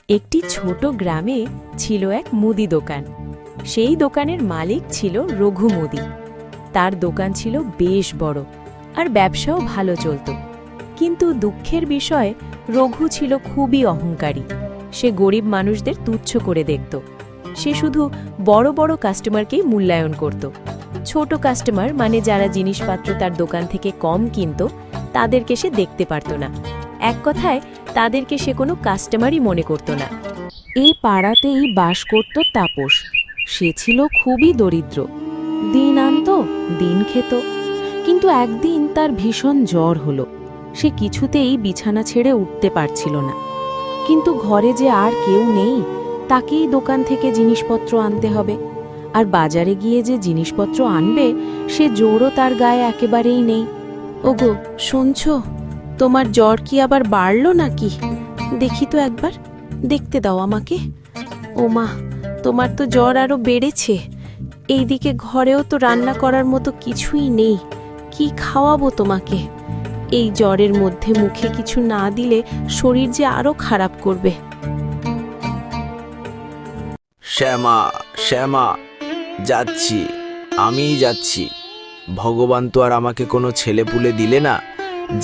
একটি ছোট গ্রামে ছিল এক মুদি দোকান। সেই দোকানের মালিক ছিল রঘু মুদি। তার দোকান ছিল বেশ বড় আর ব্যবসাও ভালো চলত। কিন্তু দুঃখের বিষয়, রঘু ছিল খুবই অহংকারী। সে গরিব মানুষদের তুচ্ছ করে দেখত। সে শুধু বড় বড় কাস্টমারকেই মূল্যায়ন করত। ছোট কাস্টমার মানে যারা জিনিসপত্র তার দোকান থেকে কম কিনত, তাদেরকে সে দেখতে পারত না। এক কথায়, তাদেরকে সে কোনো কাস্টমারই মনে করত না। এই পাড়াতেই বাস করত তাপস। সে ছিল খুবই দরিদ্র। দিন আনত, দিন খেত। কিন্তু একদিন তার ভীষণ জ্বর হলো। সে কিছুতেই বিছানা ছেড়ে উঠতে পারছিল না। কিন্তু ঘরে যে আর কেউ নেই, তাকেই দোকান থেকে জিনিসপত্র আনতে হবে। আর বাজারে গিয়ে যে জিনিসপত্র আনবে, সে জোরও তার গায়ে একেবারেই নেই। ওগো, শুনছো? তোমার জ্বর কি আবার বাড়লো নাকি? দেখি তো একবার, দেখতে দাও আমাকে। ও মা, তোমার তো জ্বর আরো বেড়েছে। এইদিকে ঘরেও তো রান্না করার মতো কিছুই নেই। কি খাওয়াবো তোমাকে? এই জ্বরের মধ্যে মুখে কিছু না দিলে শরীর যে আরো খারাপ করবে। শ্যামা, শ্যামা, যাচ্ছি, আমিই যাচ্ছি। ভগবান তো আর আমাকে কোনো ছেলেপুলে দিলে না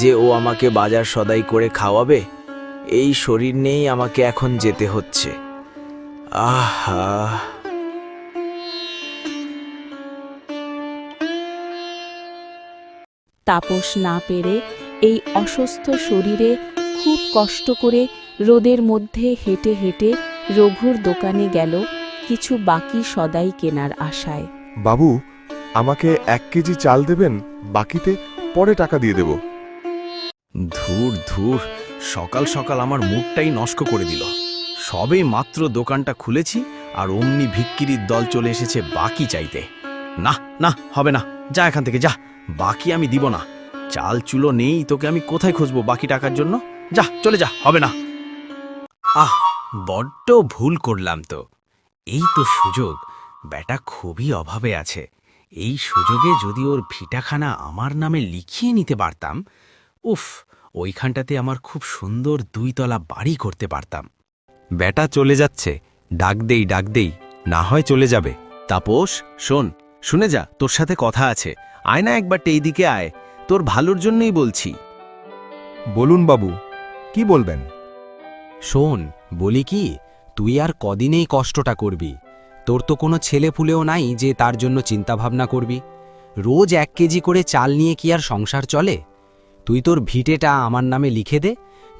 যে ও আমাকে বাজার সদাই করে খাওয়াবে। এই শরীর নিয়েই আমাকে এখন যেতে হচ্ছে। আহা! তাপস না পেরে এই অসুস্থ শরীরে খুব কষ্ট করে রোদের মধ্যে হেঁটে হেঁটে রঘুর দোকানে গেল কিছু বাকি সদাই কেনার আশায়। বাবু, আমাকে 1 কেজি চাল দেবেন, বাকিতে পরে টাকা দিয়ে দেব। ধুর ধুর, সকাল সকাল আমার মুডটাই নষ্ট করে দিল। সবে মাত্র দোকানটা খুলেছি আর অমনি ভিক্কিরির দল চলে এসেছে বাকি চাইতে। না না, হবে না, যা এখান থেকে যা। বাকি আমি দিব না। চাল চুলো নেই, তোকে আমি কোথায় খুঁজবো বাকি টাকার জন্য? যা, চলে যা, হবে না। বড্ড ভুল করলাম তো। এই তো সুযোগ, ব্যাটা খুবই অভাবে আছে। এই সুযোগে যদি ওর ভিটাখানা আমার নামে লিখিয়ে নিতে পারতাম, উফ, ওইখানটাতে আমার খুব সুন্দর 2 তলা বাড়ি করতে পারতাম। ব্যাটা চলে যাচ্ছে, ডাক দেই, না হয় চলে যাবে। তাপস, শোন, শুনে যা, তোর সাথে কথা আছে। আয় না একবার এইদিকে আয়, তোর ভালোর জন্যই বলছি। বলুন বাবু, কি বলবেন? শোন, বলি কি, তুই আর কদিনেই কষ্টটা করবি? তোর তো কোনো ছেলেপুলেও নাই যে তার জন্য চিন্তাভাবনা করবি। রোজ 1 কেজি করে চাল নিয়ে কি আর সংসার চলে? তুই তোর ভিটেটা আমার নামে লিখে দে।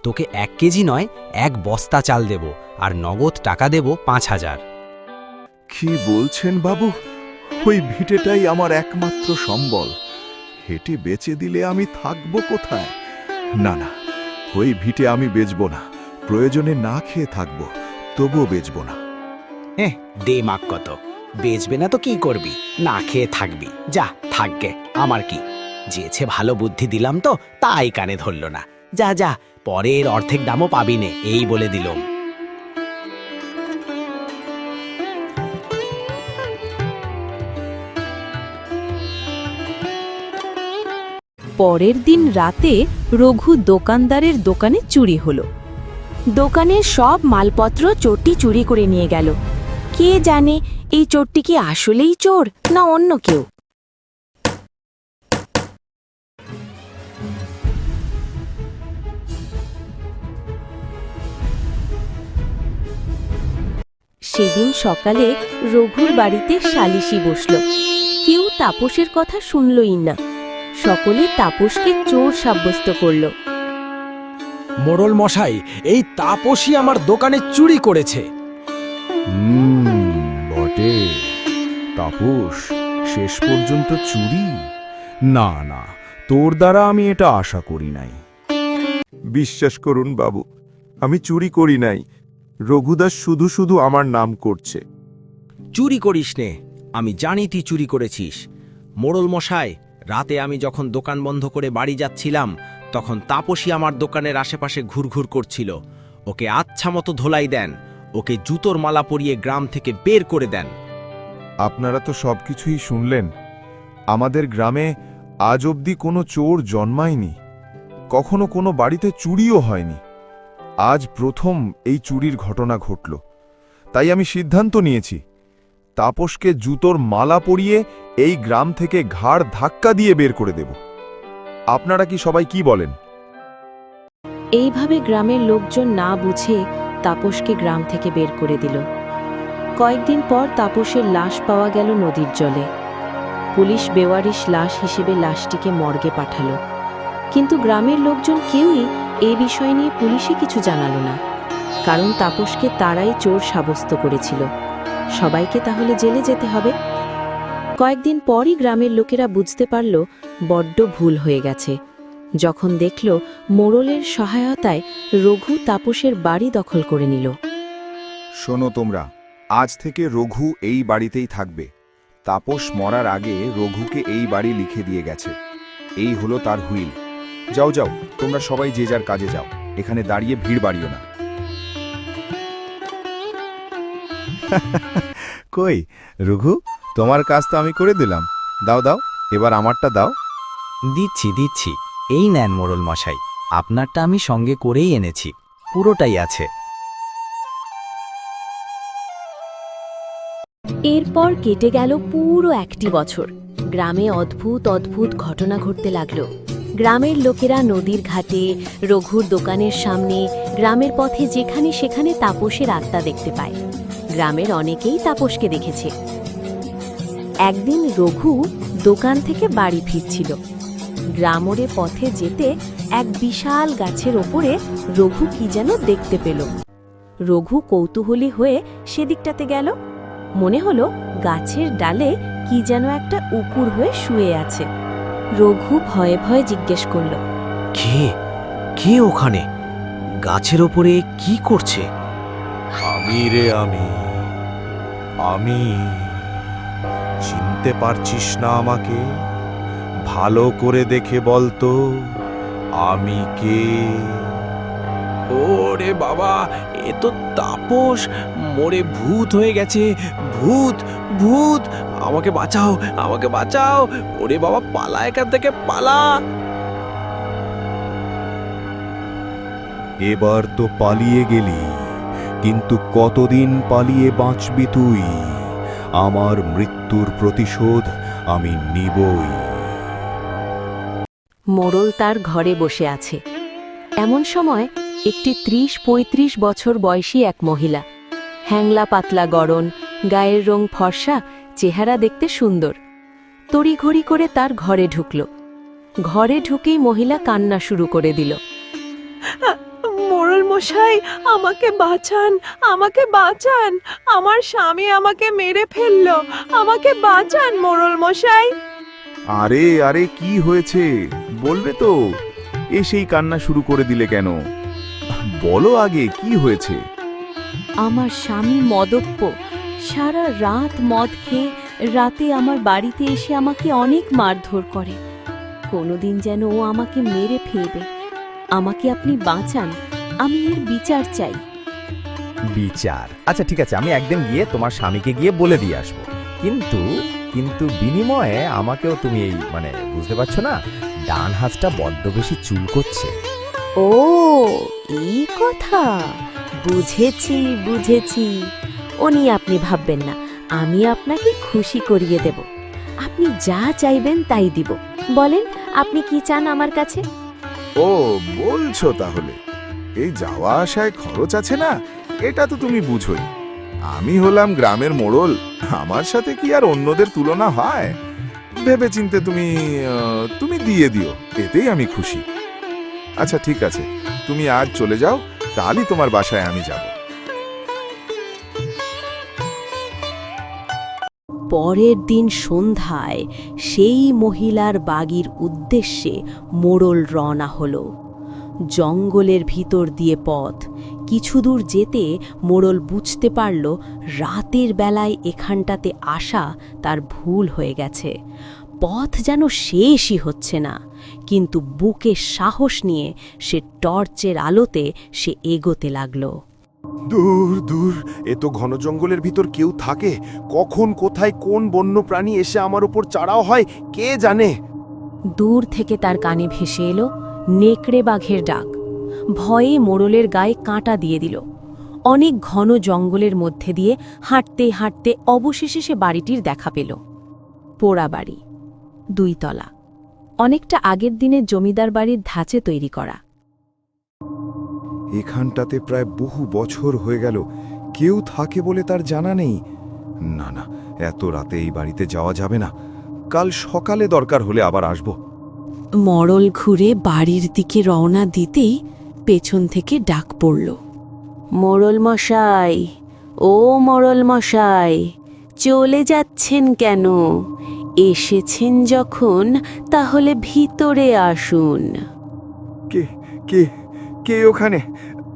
তোকে 1 কেজি নয়, 1 বস্তা চাল দেব, আর নগদ টাকা দেব 5,000। কি বলছেন বাবু? ওই ভিটেটাই আমার একমাত্র সম্বল। হেঁটে বেচে দিলে আমি থাকবো কোথায়? না না, ওই ভিটে আমি বেচব না। প্রয়োজনে না খেয়ে থাকবো, তবুও বেচব না। দে মাক কত, বেচবে না তো কি করবি? না খেয়ে থাকবি, যা থাকবে, আমার কি। যেছে ভালো বুদ্ধি দিলাম তো, তাই কানে ধরল না। যা যা, পরের অর্ধেক দামও পাবি নে, এই বলে দিলুম। পরের দিন রাতে রঘু দোকানদারের দোকানে চুরি হলো। দোকানের সব মালপত্র চোরটি চুরি করে নিয়ে গেল। কে জানে এই চোরটি কি আসলেই চোর না অন্য কেউ। সেদিন সকালে রঘুর বাড়িতে সালিশি বসল। কেউ তাপসের কথা শুনলই না। সকলে তাপসকে চোর সাব্যস্ত করল। মোড়ল মশাই, এই তাপসই আমার দোকানে চুরি করেছে। বটে। তাপস, শেষ পর্যন্ত চুরি? না না, তোর দ্বারা আমি এটা আশা করি নাই। বিশ্বাস করুন বাবু, আমি চুরি করি নাই। রঘুদাস শুধু শুধু আমার নাম করছে। চুরি করিস নে, আমি জানি তুই চুরি করেছিস। মোড়ল মশাই, রাতে আমি যখন দোকান বন্ধ করে বাড়ি যাচ্ছিলাম, তখন তাপসী আমার দোকানের আশেপাশে ঘুরঘুর করছিল। ওকে আচ্ছা মতো ধোলাই দেন, ওকে জুতোর মালা পরিয়ে গ্রাম থেকে বের করে দেন। আপনারা তো সবকিছুই শুনলেন। আমাদের গ্রামে আজ অবধি কোনো চোর জন্মায়নি, কখনো কোনো বাড়িতে চুরিও হয়নি। আজ প্রথম এই চুরির ঘটনা ঘটল, তাই আমি সিদ্ধান্ত নিয়েছি তাপসকে জুতোর মালা পরিয়ে এই গ্রাম থেকে ঘাড় ধাক্কা দিয়ে বের করে দেব। আপনারা কি সবাই কি বলেন? এইভাবে গ্রামের লোকজন না বুঝে তাপসকে গ্রাম থেকে বের করে দিল। কয়েকদিন পর তাপসের লাশ পাওয়া গেল নদীর জলে। পুলিশ বেওয়ারিশ লাশ হিসেবে লাশটিকে মর্গে পাঠালো, কিন্তু গ্রামের লোকজন কেউই এই বিষয় নিয়ে পুলিশে কিছু জানালো না, কারণ তাপসকে তারাই চোর সাব্যস্ত করেছিল। সবাইকে তাহলে জেলে যেতে হবে। কয়েকদিন পরই গ্রামের লোকেরা বুঝতে পারল বড্ড ভুল হয়ে গেছে, যখন দেখল মোড়লের সহায়তায় রঘু তাপসের বাড়ি দখল করে নিল। শোনো তোমরা, আজ থেকে রঘু এই বাড়িতেই থাকবে। তাপস মরার আগে রঘুকে এই বাড়ি লিখে দিয়ে গেছে। এই হলো তার হুইল। যাও যাও, তোমরা সবাই যে যার কাজে যাও, এখানে দাঁড়িয়ে ভিড় বাড়িও না। কই রঘু, তোমার কাজ তো আমি করে দিলাম। দাও দাও, এবার আমারটা দাও। দিচ্ছি দিচ্ছি, এই নেন মোড়ল মশাই, আপনারটা আমি সঙ্গে করেই এনেছি, পুরোটাই আছে। এরপর কেটে গেল পুরো 1টি বছর। গ্রামে অদ্ভুত অদ্ভুত ঘটনা ঘটতে লাগলো। গ্রামের লোকেরা নদীর ঘাটে, রঘুর দোকানের সামনে, গ্রামের পথে যেখানে সেখানে তাপসের আত্মা দেখতে পায়। গ্রামের অনেকেই তাপসকে দেখেছে। একদিন রঘু দোকান থেকে বাড়ি ফিরছিল। গ্রামরে পথে যেতে এক বিশাল গাছের ওপরে রঘু কি যেন দেখতে পেল। রঘু কৌতূহলী হয়ে সেদিকটাতে গেল। মনে হলো গাছের ডালে কি যেন একটা উপুর হয়ে শুয়ে আছে। রঘু ভয়ে ভয়ে জিজ্ঞেস করল, কে কে ওখানে গাছের ওপরে কি করছে? আমি রে, আমি। চিনতে পারছিস না আমাকে? ভালো করে দেখে বলতো আমি কে। ওরে বাবা, এ তো তাপস, মোরে ভূত হয়ে গেছে। ভূত ভূত, আমাকে বাঁচাও, আমাকে বাঁচাও। ওরে বাবা, পালা এখান থেকে, পালা। এবার তো পালিয়ে গেলি, কিন্তু কতদিন পালিয়ে বাঁচবি তুই? আমার মৃত্যুর প্রতিশোধ আমি নিবই। মোড়ল তার ঘরে বসে আছে। এমন সময় একটি 30-35 বছর বয়সী এক মহিলা, হ্যাংলা পাতলা গড়ন, গায়ের রং ফর্সা, চেহারা দেখতে সুন্দর, তড়িঘড়ি করে তার ঘরে ঢুকল। ঘরে ঢুকেই মহিলা কান্না শুরু করে দিল। মোড়ল মশাই, আমাকে বাঁচান, আমাকে বাঁচান, আমার স্বামী আমাকে মেরে ফেললো, আমাকে বাঁচান মোড়ল মশাই। আরে আরে, কি হয়েছে বলবে তো? এসেই কান্না শুরু করে দিলে কেন? বলো আগে, কি হয়েছে? আমার স্বামী মদপ্য, সারা রাত মদ খেয়ে রাতে আমার বাড়িতে এসে আমাকে অনেক মারধর করে। কোনোদিন যেন ও আমাকে মেরে ফেলবে। আমাকে আপনি বাঁচান, আমি এর বিচার চাই। বিচার? আচ্ছা ঠিক আছে, আমি একদিন গিয়ে তোমার স্বামীকে গিয়ে বলে দিয়ে আসবো। কিন্তু কিন্তু বিনিময়ে আমাকেও তুমি এই বুঝতে পারছো না, ডান হাতটা বড্ড বেশি চুল করছে। ও, এই কথা, বুঝেছি বুঝেছি। ও নিয়ে আপনি ভাববেন না, আমি আপনাকে খুশি করিয়ে দেব। আপনি যা চাইবেন তাই দিব। বলেন, আপনি কি চান আমার কাছে? ও, বলছো তাহলে? এই যাওয়া আসায় খরচ আছে না, এটা তো তুমি বুঝোই। আমি হলাম গ্রামের মোড়ল, আমার সাথে কি আর অন্যদের তুলনা হয়? ভেবেচিন্তে তুমি দিয়ে দিও, এতেই আমি খুশি। আচ্ছা ঠিক আছে, তুমি আজ চলে যাও, কালই তোমার বাসায় আমি যাব। পরের দিন সন্ধ্যায় সেই মহিলার বাগির উদ্দেশ্যে মোড়ল রওনা হল। জঙ্গলের ভিতর দিয়ে পথ। কিছু দূর যেতে মোড়ল বুঝতে পারল রাতের বেলায় এখানটাতে আসা তার ভুল হয়ে গেছে। পথ যেন শেষই হচ্ছে না, কিন্তু বুকে সাহস নিয়ে সে টর্চের আলোতে সে এগোতে লাগল। দূর দূর, এ তো ঘন জঙ্গলের ভিতর কেউ থাকে। কখন কোথায় কোন বন্য প্রাণী এসে আমার উপর চড়াও হয় কে জানে। দূর থেকে তার কানে ভেসে এলো নেকড়ে বাঘের ডাক। ভয়ে মোড়লের গায়ে কাঁটা দিয়ে দিল। অনেক ঘন জঙ্গলের মধ্যে দিয়ে হাঁটতে হাঁটতে অবশেষে সে বাড়িটির দেখা পেল। পোড়া বাড়ি, 2 তলা, অনেকটা আগের দিনের জমিদার বাড়ির ধাঁচে তৈরি করা। এখানটাতে প্রায় বহু বছর হয়ে গেল, কেউ থাকে বলে তার জানা নেই। না না, এত রাতে এই বাড়িতে যাওয়া যাবে না, কাল সকালে দরকার হলে আবার আসব। মরল ঘুরে বাড়ির দিকে রওনা দিতেই পেছন থেকে ডাক পড়ল, মোড়ল মশাই, ও মোড়ল মশাই, চলে যাচ্ছেন কেন? এসেছেন যখন তাহলে ভিতরে আসুন। কে কে কে ওখানে?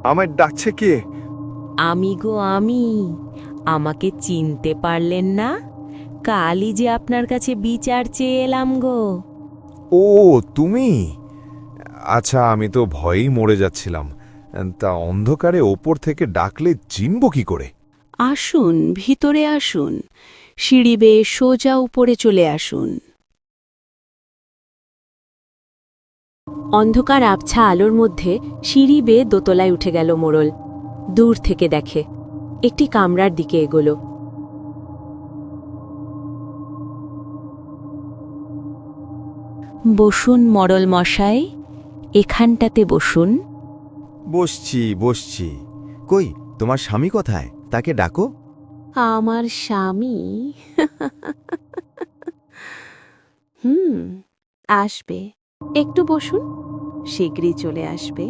আমায় ডাকছে কে? আমি গো আমি। আমাকে চিনতে পারলেন না? কালই যে আপনার কাছে বিচার চেয়ে এলাম গো। ও তুমি? আচ্ছা, আমি তো ভয়েই মরে যাচ্ছিলাম। তা অন্ধকারে ওপর থেকে ডাকলে চিনব কি করে? আসুন, ভিতরে আসুন, সিঁড়ি বেয়ে সোজা উপরে চলে আসুন। অন্ধকার আবছা আলোর মধ্যে সিঁড়ি বেয়ে দোতলায় উঠে গেল মোড়ল। দূর থেকে দেখে, একটি কামরার দিকে এগোল। বসুন মোড়ল মশাই, এখানটাতে বসুন। বসছি বসছি। কই তোমার স্বামী কোথায়? তাকে ডাকো। আমার স্বামী আসবে, একটু বসুন, শীঘ্রই চলে আসবে।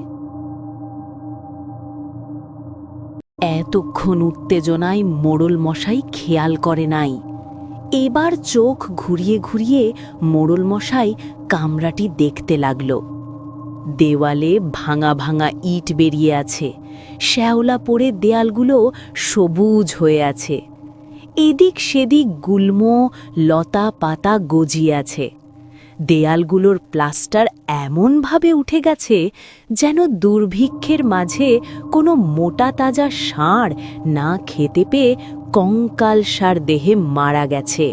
এতক্ষণ উত্তেজনায় মোড়ল মশাই খেয়াল করে নাই। এবার চোখ ঘুরিয়ে ঘুরিয়ে মোড়ল মশাই কামরাটি দেখতে লাগল। দেওয়ালে ভাঙা ভাঙা ইট বেরিয়ে আছে, শ্যাওলা পড়ে দেয়ালগুলো সবুজ হয়ে আছে। এদিক সেদিক গুল্ম লতা পাতা গজিয়ে আছে। দেয়ালগুলোর প্লাস্টার এমনভাবে উঠে গেছে যেন দুর্ভিক্ষের মাঝে কোনো মোটা তাজা ষাঁড় না খেতে পেয়ে কঙ্কালসার দেহে মারা গেছে।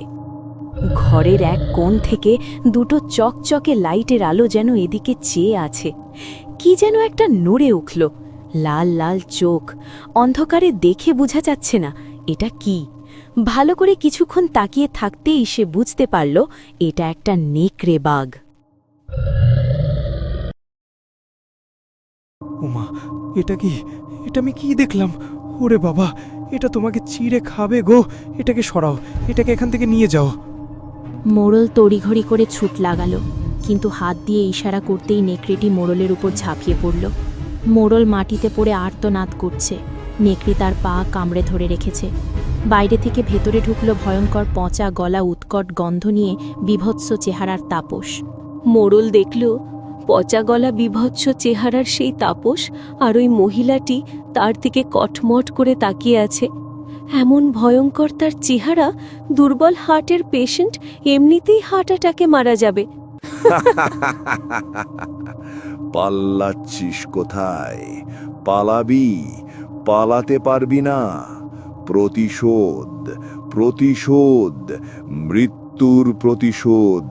ঘরের এক কোণ থেকে 2টো চকচকে লাইটের আলো যেন এদিকে চেয়ে আছে। কি যেন একটা নড়ে উঠল, লাল লাল চোখ। অন্ধকারে দেখে বোঝা যাচ্ছে না এটা কি। ভালো করে কিছুক্ষণ তাকিয়ে থাকতেই সে বুঝতে পারল এটা একটা নেকড়ে বাঘ। ওমা, এটা কি? এটা আমি কি দেখলাম? ওরে বাবা, এটা তোমাকে চিড়ে খাবে গো। এটাকে সরাও, এটাকে এখান থেকে নিয়ে যাও। মোড়ল তড়িঘড়ি করে ছুট লাগালো, কিন্তু হাত দিয়ে ইশারা করতেই নেকড়েটি মোড়লের উপর ঝাঁপিয়ে পড়ল। মোড়ল মাটিতে পড়ে আর্তনাদ করছে। নেকড়ে তার পা কামড়ে ধরে রেখেছে। বাইরে থেকে ভেতরে ঢুকল ভয়ঙ্কর পচা গলা উৎকট গন্ধ নিয়ে বিভৎস চেহারার তাপস। মোড়ল দেখল পচা গলা বিভৎস চেহারার সেই তাপস আর ওই মহিলাটি তার দিকে কটমট করে তাকিয়ে আছে। এমন ভয়ঙ্কর তার চেহারা, দুর্বল হার্টের পেশেন্ট এমনিতেই হার্ট অ্যাটাকে মারা যাবে। পাল্লাচ্ছিস কোথায়? পালাবি, পালাতে পারবি না। প্রতিশোধ, প্রতিশোধ, মৃত্যুর প্রতিশোধ।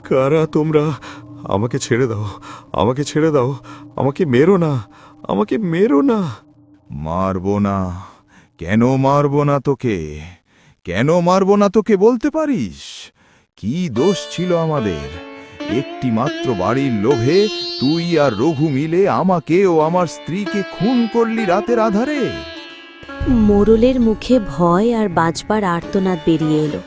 কারা তোমরা? আমাকে ছেড়ে দাও, আমাকে ছেড়ে দাও, আমাকে মেরো না, আমাকে মেরো না। মারবো না। কেন মারবো না তোকে? কেন মারবো না তোকে বলতে পারিস? কি দোষ ছিল আমাদের? একটি মাত্র বাড়ির লোভে তুই আর রঘু মিলে আমাকে ও আমার স্ত্রীকে খুন করলি রাতের আধারে। মোড়লের মুখে ভয় আর বাঁচবার আর্তনাদ বেরিয়ে এলো।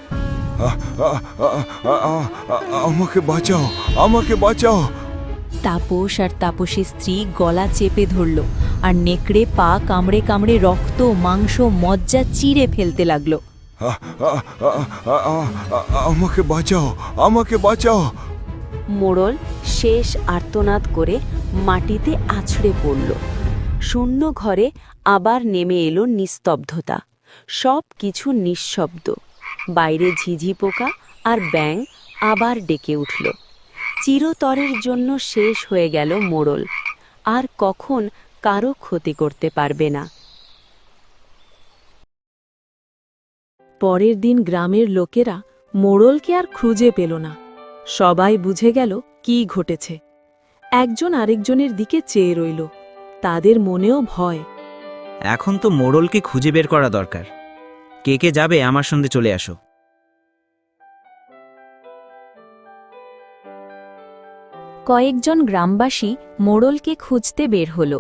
আমাকে বাঁচাও, আমাকে বাঁচাও। তাপস আর তাপসের স্ত্রী গলা চেপে ধরল, আর নেকড়ে পা কামড়ে কামড়ে রক্ত মাংস মজ্জা চিড়ে ফেলতে লাগলো। আমাকে বাঁচাও, আমাকে বাঁচাও। মোড়ল শেষ আর্তনাদ করে মাটিতে আছড়ে পড়ল। শূন্য ঘরে আবার নেমে এলো নিস্তব্ধতা। সব কিছু নিঃশব্দ। বাইরে ঝিঝি পোকা আর ব্যাঙ আবার ডেকে উঠল। চিরতরের জন্য শেষ হয়ে গেল মোড়ল, আর কখন কারো ক্ষতি করতে পারবে না। পরের দিন গ্রামের লোকেরা মোড়লকে আর খুঁজে পেল না। সবাই বুঝে গেল কি ঘটেছে। একজন আরেকজনের দিকে চেয়ে রইল, তাদের মনেও ভয়। এখন তো মোড়লকে খুঁজে বের করা দরকার। কে কে যাবে আমার সঙ্গে চলে আসো। কয়েকজন গ্রামবাসী মোড়লকে খুঁজতে বের হল।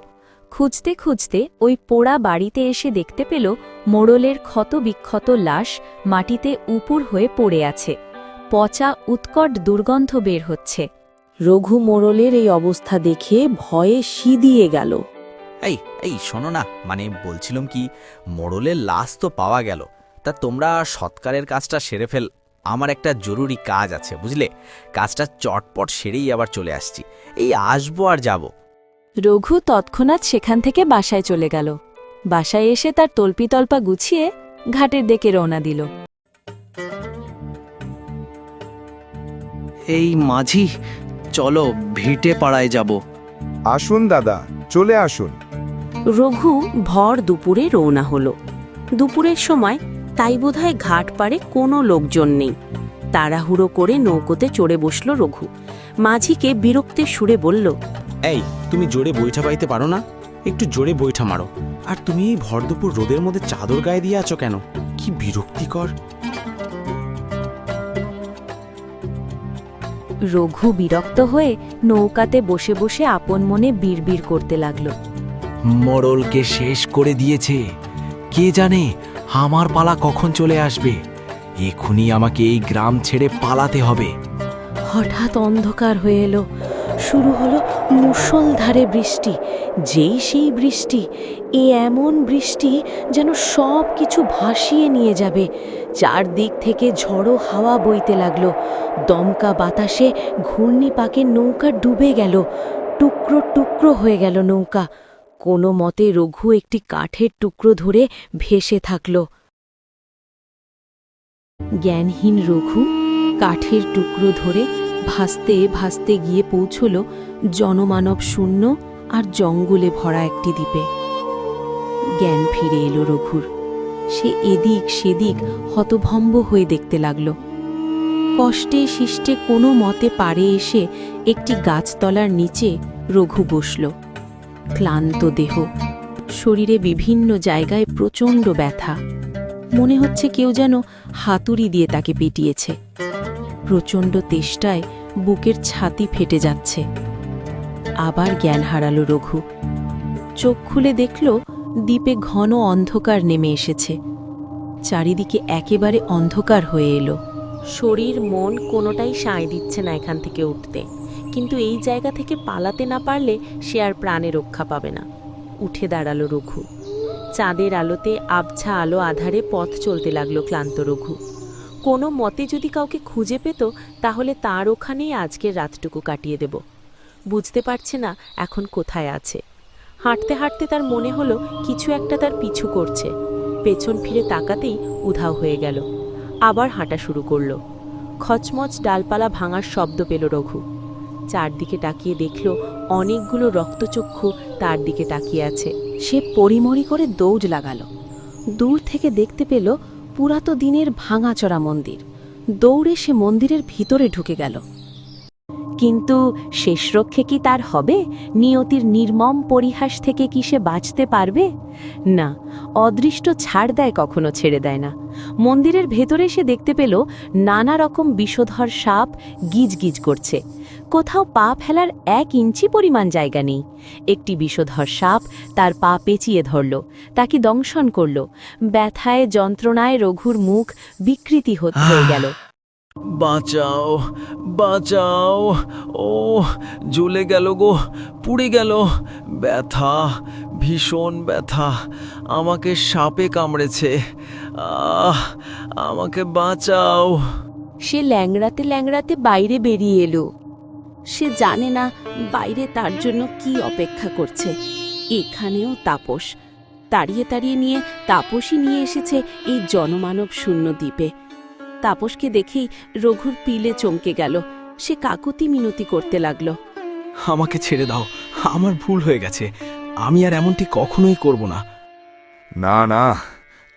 খুঁজতে খুঁজতে ওই পোড়া বাড়িতে এসে দেখতে পেল মোড়লের ক্ষতবিক্ষত লাশ মাটিতে উপুড় হয়ে পড়ে আছে। পচা উৎকট দুর্গন্ধ বের হচ্ছে। রঘু মোড়লের এই অবস্থা দেখে ভয়ে সিদিয়ে গেল। এই এই শোনো না, মানে বলছিলাম কি, মোড়লের লাশ তো পাওয়া গেল, তা তোমরা সৎকারের কাজটা সেরে ফেল। আমার একটা জরুরি কাজ আছে, বুঝলে? কাজটা চটপট সেরেই আবার চলে আসছি। এই আসবো আর যাব। রঘু তৎক্ষণাৎ সেখান থেকে বাসায় চলে গেল। বাসায় এসে তার তল্পিতল্পা গুছিয়ে ঘাটের দিকে রওনা দিল। এই মাঝি, চলো ভিটে পাড়ায় যাব। আসুন দাদা, চলে আসুন। রঘু ভর দুপুরে রওনা হল। দুপুরের সময়, তাই বোধহয় ঘাট পাড়ে কোনো লোকজন নেই। তাড়াহুড়ো করে নৌকোতে চড়ে বসল রঘু। মাঝিকে বিরক্তের সুরে বলল, এই, তুমি জোরে বৈঠা পাইতে পারো না? একটু জোরে বৈঠা মারো। আর তুমি এই ভরদুপুর রোদের মধ্যে চাদর গায়ে দিয়ে আছো কেন? কি বিরক্তিকর। রঘু বিরক্ত হয়ে নৌকাতে বসে বসে আপন মনে বিড়বিড় করতে লাগল। মোড়লকে শেষ করে দিয়েছে। কে জানে আমার পালা কখন চলে আসবে। এখনই আমাকে এই গ্রাম ছেড়ে পালাতে হবে। হঠাৎ অন্ধকার হয়ে এলো। শুরু হলো মুষলধারে বৃষ্টি। যেই সেই বৃষ্টি, এমন বৃষ্টি যেন সব কিছু ভাসিয়ে নিয়ে যাবে। চারদিক থেকে ঝড়ো হাওয়া বইতে লাগলো। দমকা বাতাসে ঘূর্ণিপাকে নৌকা ডুবে গেল। টুকরো টুকরো হয়ে গেল নৌকা। কোনো মতে রঘু একটি কাঠের টুকরো ধরে ভেসে থাকল। জ্ঞানহীন রঘু কাঠের টুকরো ধরে ভাসতে ভাসতে গিয়ে পৌঁছল জনমানব শূন্য আর জঙ্গলে ভরা একটি দ্বীপে। জ্ঞান ফিরে এলো রঘুর। সে এদিক সেদিক হতভম্ব হয়ে দেখতে লাগল। কষ্টে শিষ্টে কোনো মতে পারে এসে একটি গাছতলার নিচে রঘু বসল। ক্লান্ত দেহ, শরীরে বিভিন্ন জায়গায় প্রচণ্ড ব্যথা। মনে হচ্ছে কেউ যেন হাতুড়ি দিয়ে তাকে পিটিয়েছে। প্রচণ্ড তেষ্টায় বুকের ছাতি ফেটে যাচ্ছে। আবার জ্ঞান হারালো রঘু। চোখ খুলে দেখল দ্বীপে ঘন অন্ধকার নেমে এসেছে। চারিদিকে একেবারে অন্ধকার হয়ে এলো। শরীর মন কোনোটাই সায় দিচ্ছে না এখান থেকে উঠতে। কিন্তু এই জায়গা থেকে পালাতে না পারলে সে আর প্রাণে রক্ষা পাবে না। উঠে দাঁড়ালো রঘু। চাঁদের আলোতে আবছা আলো আধারে পথ চলতে লাগলো ক্লান্ত রঘু। কোনো মতে যদি কাউকে খুঁজে পেত তাহলে তার ওখানেই আজকের রাতটুকু কাটিয়ে দেব। বুঝতে পারছে না এখন কোথায় আছে। হাঁটতে হাঁটতে তার মনে হলো কিছু একটা তার পিছু করছে। পেছন ফিরে তাকাতেই উধাও হয়ে গেল। আবার হাঁটা শুরু করল। খচমচ ডালপালা ভাঙার শব্দ পেল রঘু। চারদিকে তাকিয়ে দেখল অনেকগুলো রক্তচক্ষু তার দিকে তাকিয়ে আছে। সে পরিমরি করে দৌড় লাগালো। দূর থেকে দেখতে পেল পুরাতো দিনের ভাঙাচড়া মন্দির। দৌড়ে সে মন্দিরের ভিতরে ঢুকে গেল। কিন্তু শেষরক্ষে কি তার হবে? নিয়তির নির্মম পরিহাস থেকে কি সে বাঁচতে পারবে? না, অদৃষ্ট ছাড় দেয় কখনো ছেড়ে দেয় না। মন্দিরের ভেতরে সে দেখতে পেল নানা রকম বিষধর সাপ গিজগিজ করছে। কোথাও পা ফেলার 1 ইঞ্চি পরিমাণ জায়গা নেই। একটি বিষধর সাপ তার পা পেঁচিয়ে ধরল, তাকে দংশন করল। ব্যথায় যন্ত্রণায় রঘুর মুখ বিকৃতি হয়ে গেল। বাঁচাও, বাঁচাও, ও জ্বলে গেল গো, পুড়ে গেল। ব্যথা, ভীষণ ব্যথা। আমাকে সাপে কামড়েছে। আমাকে বাঁচাও। সে ল্যাংড়াতে ল্যাংড়াতে বাইরে বেরিয়ে এলো। সে জানে না বাইরে তার জন্য কি অপেক্ষা করছে। এখানেও তাপস তাড়িয়ে তাড়িয়ে নিয়ে তাপসই নিয়ে এসেছে এই জনমানব শূন্য দ্বীপে। তাপসকে দেখেই রঘুর পিলে চমকে গেল। সে কাকুতি মিনতি করতে লাগলো। আমাকে ছেড়ে দাও, আমার ভুল হয়ে গেছে। আমি আর এমনটি কখনোই করব না। না না,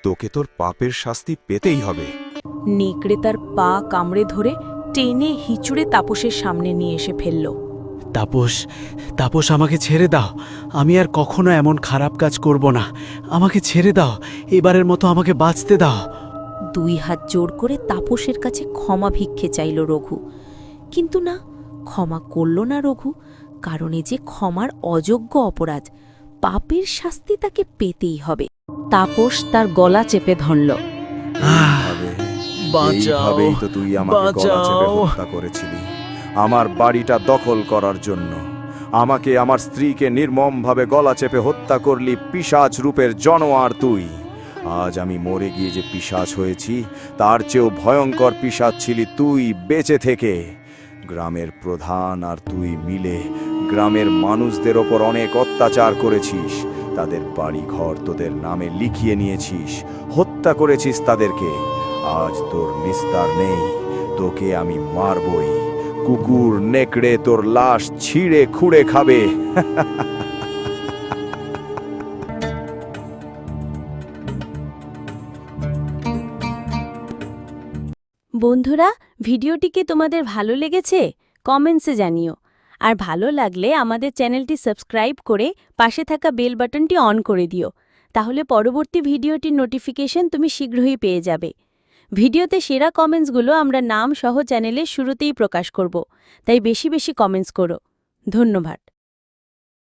তোকে তোর পাপের শাস্তি পেতেই হবে। নেকড়ে তার পা কামড়ে ধরে টেনে হিচুড়ে তাপসের সামনে নিয়ে এসে ফেলল। তাপস তাপস আমাকে ছেড়ে দাও, আমি আর কখনো এমন খারাপ কাজ করব না, আমাকে ছেড়ে দাও, এবারের মতো আমাকে বাঁচতে দাও। 2 হাত জোর করে তাপসের কাছে ক্ষমা ভিক্ষে চাইল রঘু, কিন্তু না, ক্ষমা করল না রঘু, কারণ এ যে ক্ষমার অযোগ্য অপরাধ, পাপের শাস্তি তাকে পেতেই হবে। তাপস তার গলা চেপে ধরল। এইভাবেই তো তুই আমাকে গলা চেপে হত্যা করেছিলি, আমার বাড়িটা দখল করার জন্য। আমাকে, আমার স্ত্রীকে নির্মমভাবে গলা চেপে হত্যা করলি, পিশাচ রূপের জানোয়ার তুই। আজ আমি মরে গিয়ে যে পিশাচ হয়েছি, তার চেয়েও ভয়ঙ্কর পিশাচ ছিলি তুই বেঁচে থেকে। গ্রামের প্রধান আর তুই মিলে গ্রামের মানুষদের ওপর অনেক অত্যাচার করেছিস, তাদের বাড়ি ঘর তোদের নামে লিখিয়ে নিয়েছিস, হত্যা করেছিস তাদেরকে। আজ তোর নিস্তার নেই, তোকে আমি মারবই। কুকুর নেকড়ে তোর লাশ ছিঁড়ে খুঁড়ে খাবে। বন্ধুরা, ভিডিওটিকে তোমাদের ভালো লেগেছে? কমেন্টসে জানিও। আর ভালো লাগলে আমাদের চ্যানেলটি সাবস্ক্রাইব করে পাশে থাকা বেল বাটনটি অন করে দিও, তাহলে পরবর্তী ভিডিওটির নোটিফিকেশন তুমি শীঘ্রই পেয়ে যাবে। ভিডিওতে সেরা কমেন্টসগুলো আমরা নাম সহ চ্যানেলের শুরুতেই প্রকাশ করব, তাই বেশি বেশি কমেন্টস করো। ধন্যবাদ।